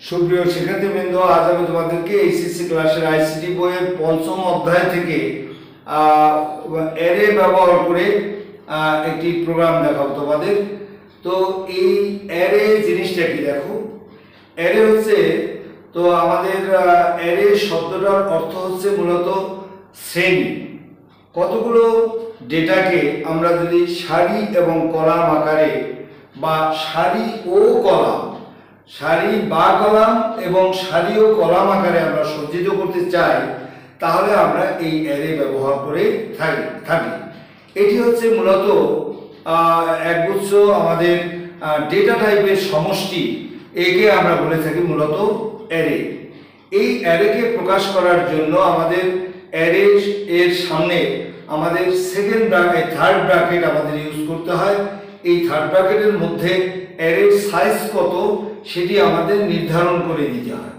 সুপ্রিয় শিক্ষার্থীবৃন্দ, আজ আমি তোমাদেরকে এইচএসসি ক্লাসের আইসিটি বইয়ের পঞ্চম অধ্যায় থেকে অ্যারে ব্যবহার করে একটি প্রোগ্রাম দেখাবো তোমাদের। তো এই অ্যারে জিনিসটা কি দেখো, অ্যারে হচ্ছে, তো আমাদের অ্যারে শব্দটার অর্থ হচ্ছে মূলত শ্রেণী। কতগুলো ডেটাকে আমরা যদি সারি এবং কলাম আকারে বা সারি ও কলাম, সারি বা কলাম এবং সারি ও কলাম আকারে আমরা সজ্জিত করতে চাই, তাহলে আমরা এই অ্যারে ব্যবহার করে থাকি। এটি হচ্ছে মূলত একগুচ্ছ আমাদের ডেটা টাইপের সমষ্টি, একে আমরা বলে থাকি মূলত অ্যারে। এই অ্যারেকে প্রকাশ করার জন্য আমাদের অ্যারে এর সামনে আমাদের থার্ড ব্র্যাকেট আমাদের ইউজ করতে হয়। এই থার্ড ব্র্যাকেটের মধ্যে অ্যারের সাইজ কত সেটি আমাদের নির্ধারণ করে দিতে হয়।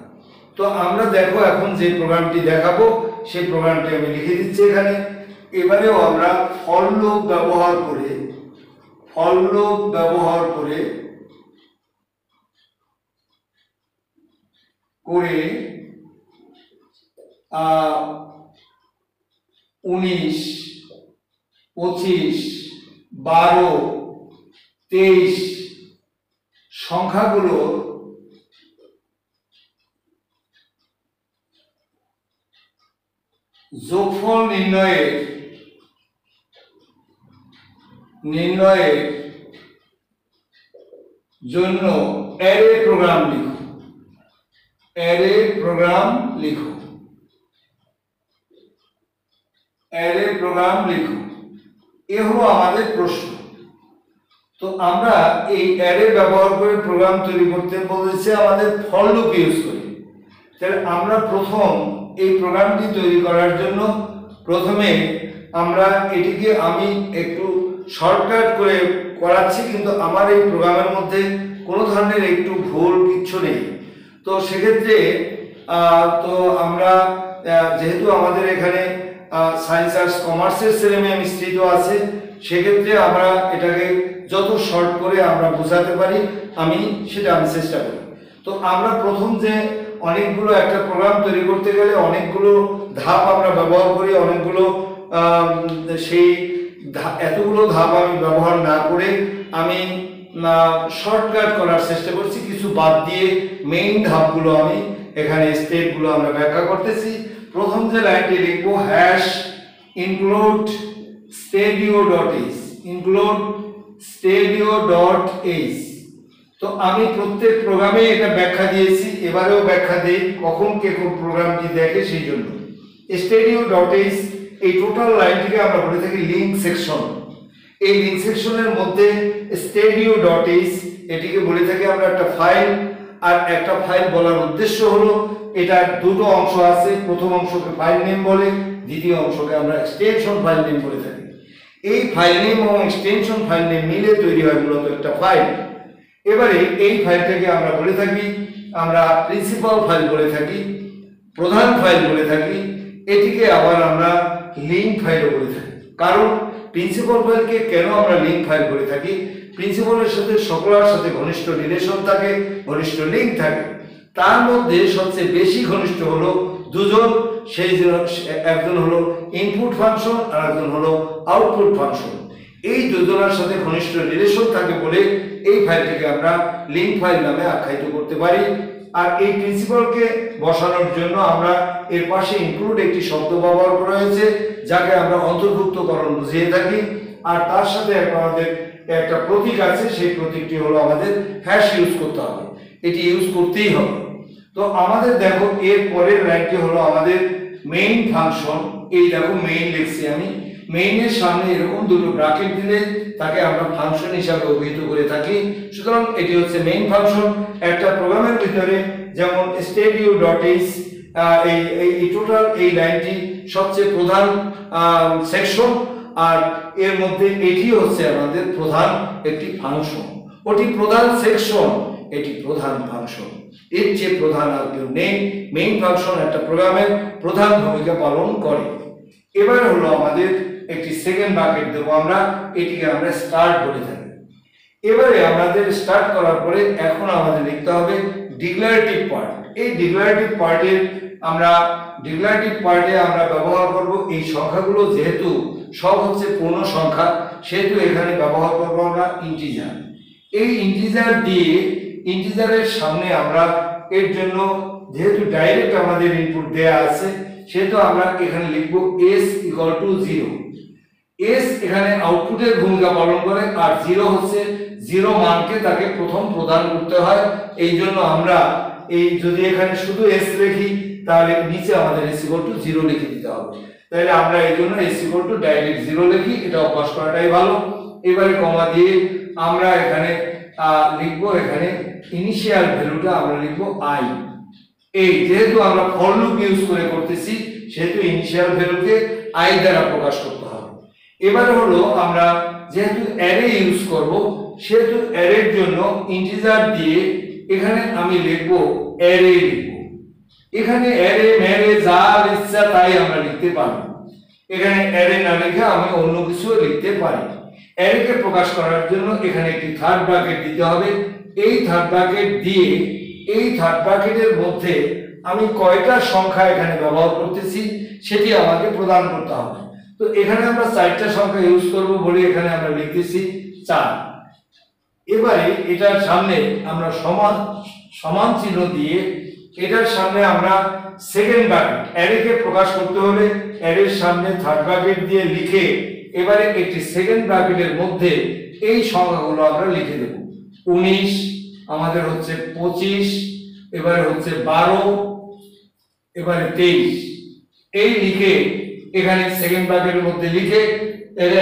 তো আমরা দেখো এখন যে প্রোগ্রামটি দেখাবো সেই প্রোগ্রামটি আমি লিখে দিচ্ছি এখানে। এবারেও আমরা ফর লুপ ব্যবহার করে 19, 25, 12, 23 সংখ্যাগুলো যোগফল নির্ণয়ের জন্য অ্যারে প্রোগ্রাম লিখো। এ হলো আমাদের প্রশ্ন। তো আমরা এই অ্যারে ব্যবহার করে প্রোগ্রাম তৈরি করতে বলেছে আমাদের ফর লুপ ইউজ করি। তাহলে আমরা প্রথম এই প্রোগ্রামটি তৈরি করার জন্য প্রথমে আমরা এটিকে, আমি একটু শর্টকাট করে করাচ্ছি, কিন্তু আমার এই প্রোগ্রামের মধ্যে কোনো ধরনের একটু ভুল কিচ্ছু নেই। তো সেক্ষেত্রে তো আমরা যেহেতু আমাদের এখানে সায়েন্স আর্টস কমার্সের ছেলেমেয়ে মিশ্রিত আছে, সেক্ষেত্রে আমরা এটাকে যত শর্ট করে আমরা বোঝাতে পারি আমি চেষ্টা করি। তো আমরা প্রথম যে অনেকগুলো একটা প্রোগ্রাম তৈরি করতে গেলে অনেকগুলো ধাপ আমরা ব্যবহার করি, অনেকগুলো সেই এতগুলো ধাপ আমি ব্যবহার না করে আমি শর্টকাট করার চেষ্টা করছি, কিছু বাদ দিয়ে মেইন ধাপগুলো আমি এখানে স্টেপগুলো আমরা ব্যাখ্যা করতেছি। প্রথম যে লাইনটি লিখবো include stadio.h। তো আমি প্রত্যেক প্রোগ্রামে এটা ব্যাখ্যা দিয়েছি, এবারেও ব্যাখ্যা দেই কখন কে কোন প্রোগ্রামটি দেখে সেই জন্য। stadio.h এই টোটাল লাইনটিকে আমরা বলে থাকি লিংক সেকশন। এই লিংক সেকশনের মধ্যে stadio.h এটিকে বলে থাকি আমরা একটা ফাইল। আর একটা ফাইল বলার উদ্দেশ্য হলো এটা দুটো অংশ আছে, প্রথম অংশকে ফাইল নেম বলে, দ্বিতীয় অংশকে আমরা এক্সটেনশন ফাইল নেম বলে থাকি। এই ফাইল নেম এবং এক্সটেনশন ফাইল নেম মিলে তৈরি হয় মূলত একটা ফাইল। এবারে এই ফাইলটাকে আমরা বলে থাকি, আমরা প্রিন্সিপাল ফাইল বলে থাকি, প্রধান ফাইল বলে থাকি, এটিকে আবার আমরা লিংক ফাইলও বলে থাকি। কারণ প্রিন্সিপাল ফাইলকে কেন আমরা লিংক ফাইল বলে থাকি, প্রিন্সিপালের সাথে সকলের সাথে ঘনিষ্ঠ রিলেশন থাকে, ঘনিষ্ঠ লিংক থাকে। তার মধ্যে সবচেয়ে বেশি ঘনিষ্ঠ হলো দুজন, সেই একজন হলো ইনপুট ফাংশন আর একজন হলো আউটপুট ফাংশন। এই দুজনের সাথে ঘনিষ্ঠ রিলেশন থাকে বলে এই ফাইলটিকে আমরা লিংক ফাইল নামে আখ্যায়িত করতে পারি। আর এই প্রিন্সিপালকে বসানোর জন্য আমরা এর পাশে ইনক্লুড একটি শব্দ ব্যবহার করা হয়েছে, যাকে আমরা অন্তর্ভুক্তকরণ বুঝিয়ে থাকি। আর তার সাথে আমাদের একটা প্রতীক আছে, সেই প্রতীকটি হলো আমাদের হ্যাশ ইউজ করতে হবে, এটি ইউজ করতেই হবে। তো আমাদের দেখো এর পরের লাইনটি হলো আমাদের মেইন ফাংশন। এই দেখো মেইন লিখছি আমি, মেইনের সামনে এরকম দুটো ব্র্যাকেট দিলে তাকে আমরা ফাংশন হিসাবে অভিহিত করে থাকি। সুতরাং এটি হচ্ছে মেইন ফাংশন। একটা প্রোগ্রামের ভিতরে যেমন stadio.h এই টোটাল এই লাইনটি সবচেয়ে প্রধান সেকশন, আর এর মধ্যে এটি হচ্ছে আমাদের প্রধান একটি ফাংশন। ওটি প্রধান সেকশন, এটি প্রধান ফাংশন। এর চেয়ে প্রধান আর কেউ নেই। মেইন ফাংশন একটা প্রোগ্রামের প্রধান ভূমিকা পালন করে। এবার হলো আমাদের একটি সেকেন্ড ব্র্যাকেট দেবো আমরা, এটিকে আমরা স্টার্ট বলে থাকি। এবারে আমাদের স্টার্ট করার পরে এখন আমাদের লিখতে হবে ডিক্লারেটিভ পার্ট। এই ডিক্লারেটিভ পার্টে আমরা ব্যবহার করব এই সংখ্যাগুলো, যেহেতু সব হচ্ছে পূর্ণ সংখ্যা সেহেতু এখানে ব্যবহার করব আমরা ইন্টিজার। এই ইন্টিজার দিয়ে ইন্টিজারের সামনে আমরা এর জন্য যেহেতু ডাইরেক্ট আমাদের ইনপুট দেয়া আছে সেহেতু আমরা এখানে লিখব s = 0। s এখানে আউটপুটের ভূমিকা পালন করে, আর 0 হচ্ছে 0 মানকে তাকে প্রথম প্রদান করতে হয়। এই জন্য আমরা যদি এখানে শুধু s লিখি তাহলে নিচে আমাদের s = 0 লিখে দিতে হবে। তাহলে আমরা এই জন্য s = ডাইরেক্ট 0 লিখি, এটা অভ্যাস করাটাই ভালো। এবারে কমা দিয়ে আমরা এখানে লিখব, এখানে ইনিশিয়াল ভ্যালুটা আমরা লিখব i। এই যেহেতু আমরা ফর লুপ ইউজ করে করতেছি সেহেতু ইনিশিয়াল ভ্যালুকে i দ্বারা প্রকাশ করতে হবে। এবারে হলো আমরা যেহেতু অ্যারে ইউজ করব সেহেতু অ্যারের জন্য ইন্টিজার দিয়ে এখানে আমি লিখব অ্যারে লিখব। এখানে অ্যারে ম্যারে যা ইচ্ছা তাই আমরা লিখতে পারি। এখানে অ্যারে না লিখে আমি অন্য কিছু লিখতে পারি। অ্যারেকে প্রকাশ করার জন্য এখানে একটি থার্ড ব্র্যাকেট দিতে হবে। এই থার্ড ব্র্যাকেট দিয়ে এই থার্ড ব্র্যাকেটের মধ্যে আমি কয়টা সংখ্যা এখানে ব্যবহার করতেছি সেটি আমাকে প্রদান করতে হবে। তো এখানে আমরা 4টা সংখ্যা ইউজ করব বলে এখানে আমরা লিখতেছি 4। এবারে এটার সামনে আমরা সমান চিহ্ন দিয়ে এটার সামনে আমরা সেকেন্ড ব্র্যাকেট, অ্যারেকে প্রকাশ করতে হলে অ্যারের সামনে থার্ড ব্র্যাকেট দিয়ে লিখে এবারে একটি সেকেন্ড ব্র্যাকেটের মধ্যে এই সংখ্যাগুলো আমরা লিখে দেব। 19 আমাদের হচ্ছে 25, এবারে হচ্ছে 12, এবারে 23। এই লিখে এখানে সেকেন্ড ব্র্যাকেটের মধ্যে লিখে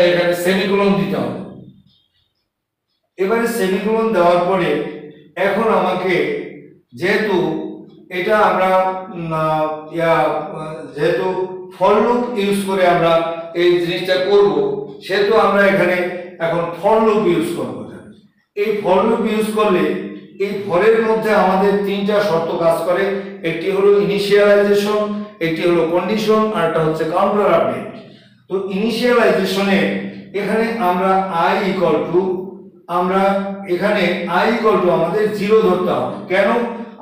এখানে সেমিকোলন দিতে হবে। এবারে সেমিকোলন দেওয়ার পরে এখন আমাকে যেহেতু এটা আমরা যেহেতু ফর লুপ ইউজ করে আমরা এই জিনিসটা করব সেহেতু আমরা এখানে এখন ফর লুপ ইউজ করব। এই ফর লুপ ইউজ করলে এই ফরের মধ্যে আমাদের 3টা শর্ত কাজ করে। একটি হলো ইনিশিয়ালাইজেশন, একটি হলো কন্ডিশন, আর একটা হচ্ছে কাউন্টার আপডেট। তো ইনিশিয়ালাইজেশনে এখানে আমরা এখানে i = আমাদের 0 ধরতে হবে। কেন?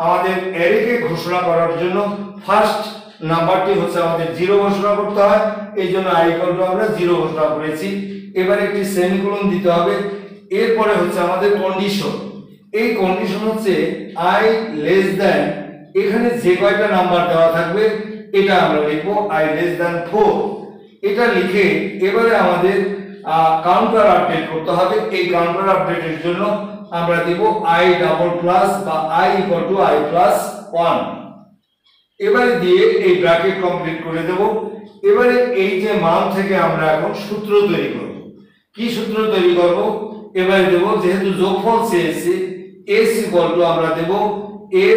আমাদের অ্যারেকে ঘোষণা করার জন্য ফার্স্ট নাম্বারটি হচ্ছে আমাদের 0 ঘোষণা করতে হয়, এই জন্য i = আমরা 0 ঘোষণা করেছি। এবারে একটি সেমিকোলন দিতে হবে। এরপরে হচ্ছে আমাদের কন্ডিশন। এই কন্ডিশন হচ্ছে i less than, এখানে যে কয়টা নাম্বার দেওয়া থাকবে এটা আমরা লিখব i less than 4। এটা লিখে এবারে আমাদের কাউন্টার আপডেট করতে হবে। এই কাউন্টার আপডেটের জন্য আমরা দেব i ডাবল প্লাস বা i = i + 1। এবারে দিয়ে এই ব্র্যাকেট কমপ্লিট করে দেব। এবারে এই যে মান থেকে আমরা এখন সূত্র তৈরি করব। কি সূত্র তৈরি করব? এবারে দেব, যেহেতু যোগফল চেয়েছি s = আমরা দেব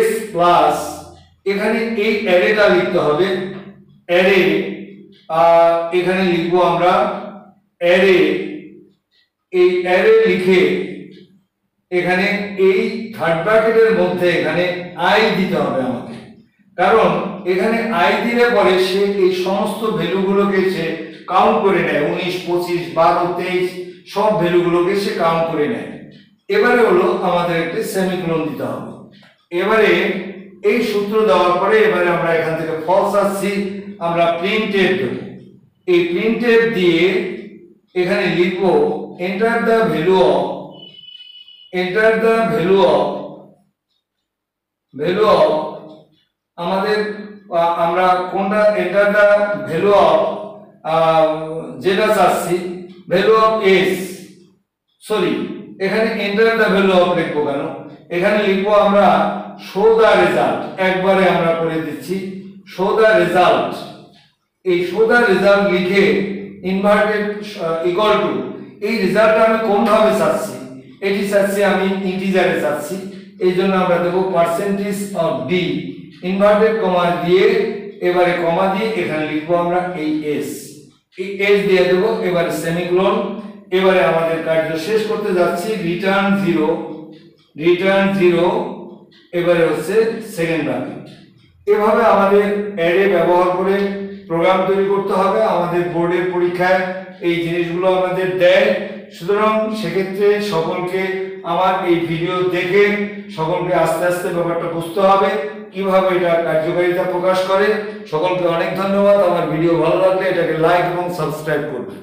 s প্লাস, এখানে এই অ্যারেটা লিখতে হবে। অ্যারে এখানে লিখব আমরা অ্যারে। এই অ্যারে লিখে এখানে এই থার্ড ব্র্যাকেটের মধ্যে এখানে i দিতে হবে আমাকে, কারণ এখানে i দিলে পরে সে এই সমস্ত ভ্যালুগুলোকে সে কাউন্ট করে নেয়। 19, 25, 12, 23 সব ভ্যালুগুলোকে সে কাউন্ট করে নেয়। এবারে হলো আমাদের একটি সেমিকোলন দিতে হবে। এবারে এই সূত্র দেওয়ার পরে এবারে আমরা এখান থেকে ফলস আসছি, আমরা প্রিন্টএফ দেব। এই প্রিন্টএফ দিয়ে এখানে লিখব এন্টার দ্য ভ্যালু অফ আমাদের আমরা কোনটা এন্টার দ্য ভ্যালু অফ যেটা চাচ্ছি ভ্যালু অফ s, সরি এখানে এন্টার দ্য ভ্যালু অফ লিখবো কেন, এখানে লিখবো আমরা শো দ্য রেজাল্ট। একবারে আমরা করে দিচ্ছি শো দ্য রেজাল্ট। এই শো দ্য রেজাল্ট লিখে ইনভার্টেড ইকুয়াল টু, এই রেজাল্টটা আমি কোন ভাবে চাচ্ছি, এটি চাচ্ছি আমি ইন্টিজারে চাচ্ছি, এই জন্য আমরা দেব %d ইনভার্টেড কমা দিয়ে, এবারে কমা দিয়ে এখানে লিখবো আমরা এই s দিয়ে দেব। এবারে সেমিকোলন। এবারে আমাদের কার্য শেষ করতে যাচ্ছি, রিটার্ন 0, এবারে হচ্ছে সেকেন্ড ব্র্যাকেট। এভাবে আমাদের অ্যারে ব্যবহার করে প্রোগ্রাম তৈরি করতে হবে। আমাদের বোর্ডের পরীক্ষায় এই জিনিসগুলো আমাদের দেয়। সুতরাং সেক্ষেত্রে সকলকে আমার এই ভিডিও দেখে সকলকে আস্তে আস্তে ব্যাপারটা বুঝতে হবে কিভাবে এটা কার্যকারিতা প্রকাশ করে। সকলকে অনেক ধন্যবাদ। আমার ভিডিও ভালো লাগলে এটাকে লাইক এবং সাবস্ক্রাইব করবেন।